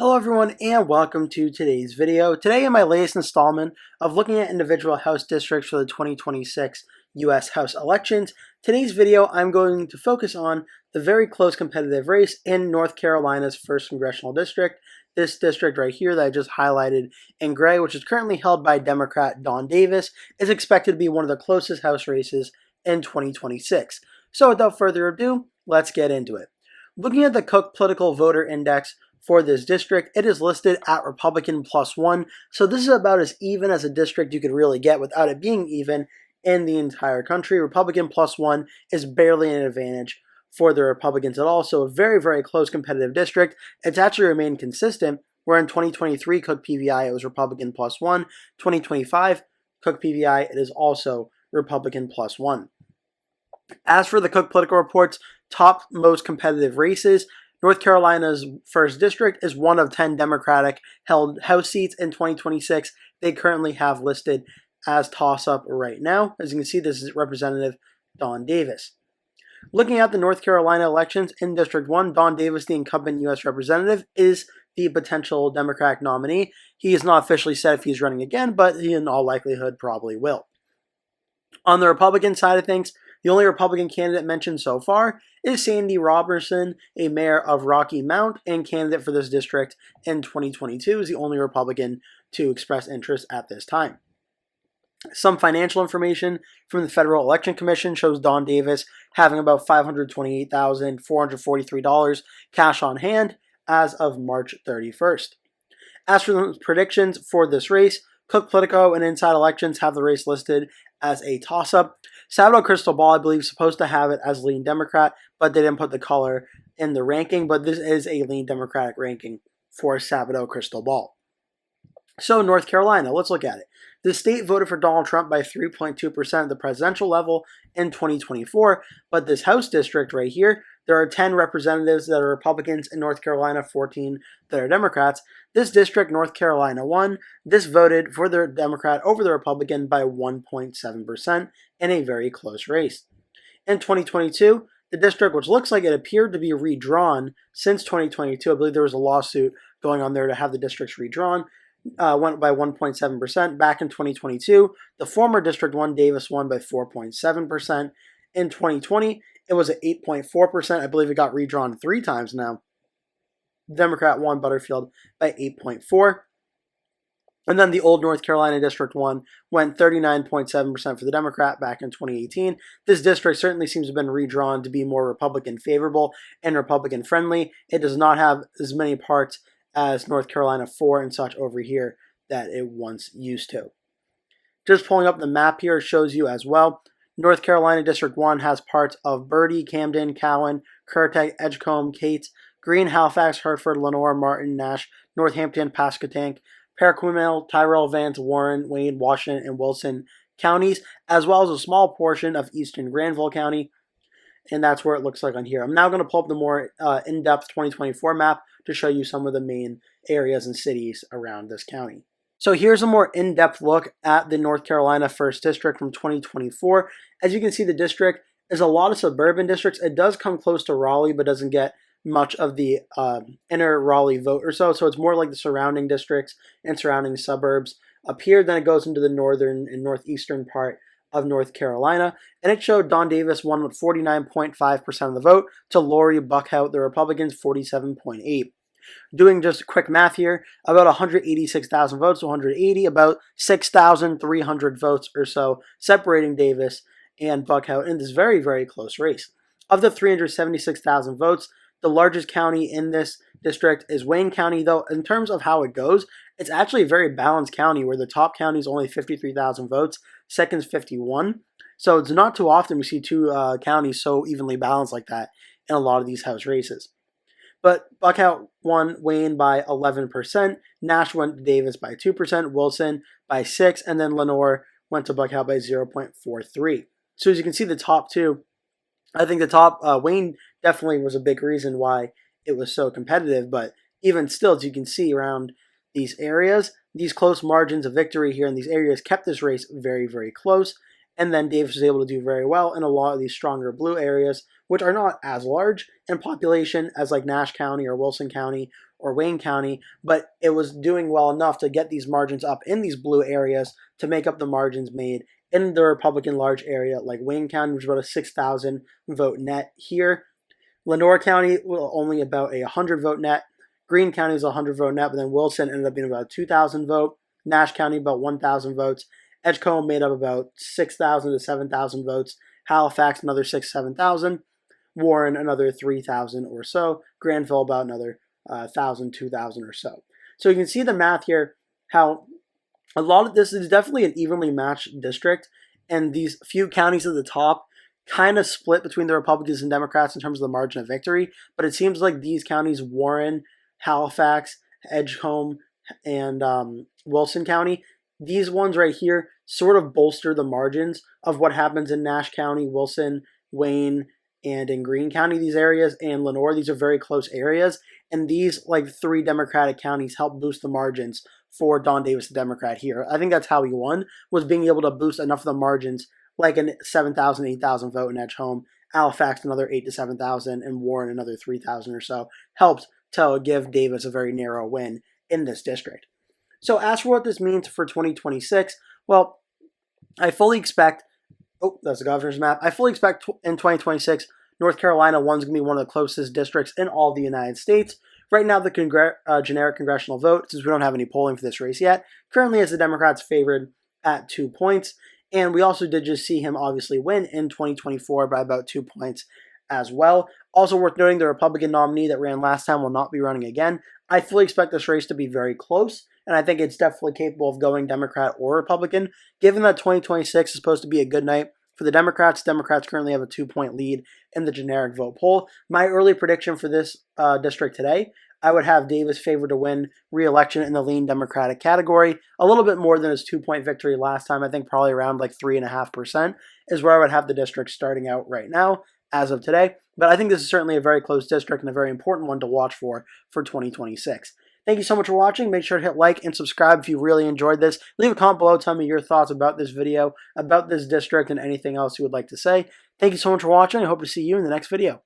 Hello everyone and welcome to today's video. Today in my latest installment of looking at individual House districts for the 2026 U.S. House elections, today's video I'm going to focus on the very close competitive race in North Carolina's 1st Congressional District. This district right here that I just highlighted in gray, which is currently held by Democrat Don Davis, is expected to be one of the closest House races in 2026. So without further ado, let's get into it. Looking at the Cook Political Voter Index for this district, it is listed at Republican +1, so this is about as even as a district you could really get without it being even in the entire country. Republican +1 is barely an advantage for the Republicans at all, so a very, very close competitive district. It's actually remained consistent, where in 2023 Cook PVI it was Republican +1, 2025 Cook PVI it is also Republican +1. As for the Cook Political Report's top most competitive races, North Carolina's 1st District is one of 10 Democratic-held House seats in 2026. They currently have listed as toss-up right now. As you can see, this is Representative Don Davis. Looking at the North Carolina elections in District 1, Don Davis, the incumbent U.S. Representative, is the potential Democratic nominee. He has not officially said if he's running again, but he in all likelihood probably will. On the Republican side of things, the only Republican candidate mentioned so far is Sandy Robertson, a mayor of Rocky Mount and candidate for this district in 2022, is the only Republican to express interest at this time. Some financial information from the Federal Election Commission shows Don Davis having about $528,443 cash on hand as of March 31st. As for the predictions for this race, Cook Politico and Inside Elections have the race listed as a toss-up. Sabato Crystal Ball, I believe, is supposed to have it as lean Democrat, but they didn't put the color in the ranking, but this is a lean Democratic ranking for Sabato Crystal Ball. So North Carolina, let's look at it. The state voted for Donald Trump by 3.2% at the presidential level in 2024, but this House district right here, there are 10 representatives that are Republicans in North Carolina, 14 that are Democrats. This district, North Carolina, won. This voted for the Democrat over the Republican by 1.7% in a very close race. In 2022, the district, which looks like it appeared to be redrawn since 2022, I believe there was a lawsuit going on there to have the districts redrawn, went by 1.7%. Back in 2022, the former District 1 Davis won by 4.7%. In 2020, it was at 8.4%. I believe it got redrawn 3 times now. The Democrat won Butterfield by 8.4%. And then the old North Carolina District 1 went 39.7% for the Democrat back in 2018. This district certainly seems to have been redrawn to be more Republican favorable and Republican friendly. It does not have as many parts as North Carolina 4 and such over here that it once used to. Just pulling up the map here shows you as well. North Carolina District 1 has parts of Bertie, Camden, Cowan, Currituck, Edgecombe, Cates, Greene, Halifax, Hertford, Lenoir, Martin, Nash, Northampton, Pasquotank, Paraquimel, Tyrell, Vance, Warren, Wayne, Washington, and Wilson counties, as well as a small portion of eastern Granville County. And that's where it looks like on here. I'm now going to pull up the more in-depth 2024 map to show you some of the main areas and cities around this county. So here's a more in-depth look at the North Carolina 1st District from 2024. As you can see, the district is a lot of suburban districts. It does come close to Raleigh, but doesn't get much of the inner Raleigh vote or so. So it's more like the surrounding districts and surrounding suburbs up here. Then it goes into the northern and northeastern part of North Carolina, and it showed Don Davis won with 49.5% of the vote to Lori Buckhout, the Republicans, 47.8%. Doing just quick math here, about 186,000 votes to 180, about 6,300 votes or so separating Davis and Buckhout in this very, very close race. Of the 376,000 votes, the largest county in this district is Wayne County, though in terms of how it goes, it's actually a very balanced county where the top county is only 53,000 votes, second's 51. So it's not too often we see two counties so evenly balanced like that in a lot of these House races. But Buckhout won Wayne by 11%, Nash went to Davis by 2%, Wilson by 6%, and then Lenoir went to Buckhout by 0.43. So as you can see, the top two, I think the top, Wayne definitely was a big reason why it was so competitive, but even still, as you can see around these areas, these close margins of victory here in these areas kept this race very, very close. And then Davis was able to do very well in a lot of these stronger blue areas, which are not as large in population as like Nash County or Wilson County or Wayne County, but it was doing well enough to get these margins up in these blue areas to make up the margins made in the Republican large area like Wayne County, which is about a 6,000 vote net here. Lenoir County, only about a 100 vote net. Greene County was a 100 vote net, but then Wilson ended up being about 2,000 vote. Nash County, about 1,000 votes. Edgecombe made up about 6,000 to 7,000 votes. Halifax, another 6,000 to 7,000. Warren, another 3,000 or so. Granville, about another 1,000, 2,000 or so. So you can see the math here, how a lot of this is definitely an evenly matched district, and these few counties at the top kind of split between the Republicans and Democrats in terms of the margin of victory, but it seems like these counties, Warren, Halifax, Edgecombe, and Wilson County, these ones right here sort of bolster the margins of what happens in Nash County, Wilson, Wayne, and in Greene County, these areas, and Lenoir. These are very close areas, and these like 3 Democratic counties help boost the margins for Don Davis, the Democrat here. I think that's how he won, was being able to boost enough of the margins, like a 7,000, 8,000 vote in Edgecombe, Halifax another 8,000 to 7,000, and Warren another 3,000 or so, helped to give Davis a very narrow win in this district. So as for what this means for 2026, well, I fully expect, that's the governor's map, I fully expect in 2026, North Carolina 1 is going to be one of the closest districts in all the United States. Right now, the generic congressional vote, since we don't have any polling for this race yet, currently has the Democrats favored at 2 points. And we also did just see him obviously win in 2024 by about 2 points as well. Also worth noting, the Republican nominee that ran last time will not be running again. I fully expect this race to be very close, and I think it's definitely capable of going Democrat or Republican. Given that 2026 is supposed to be a good night for the Democrats, Democrats currently have a 2-point lead in the generic vote poll. My early prediction for this district today, I would have Davis favored to win re-election in the lean Democratic category. A little bit more than his 2-point victory last time. I think probably around like 3.5% is where I would have the district starting out right now as of today. But I think this is certainly a very close district and a very important one to watch for 2026. Thank you so much for watching. Make sure to hit like and subscribe if you really enjoyed this. Leave a comment below. Tell me your thoughts about this video, about this district, and anything else you would like to say. Thank you so much for watching. I hope to see you in the next video.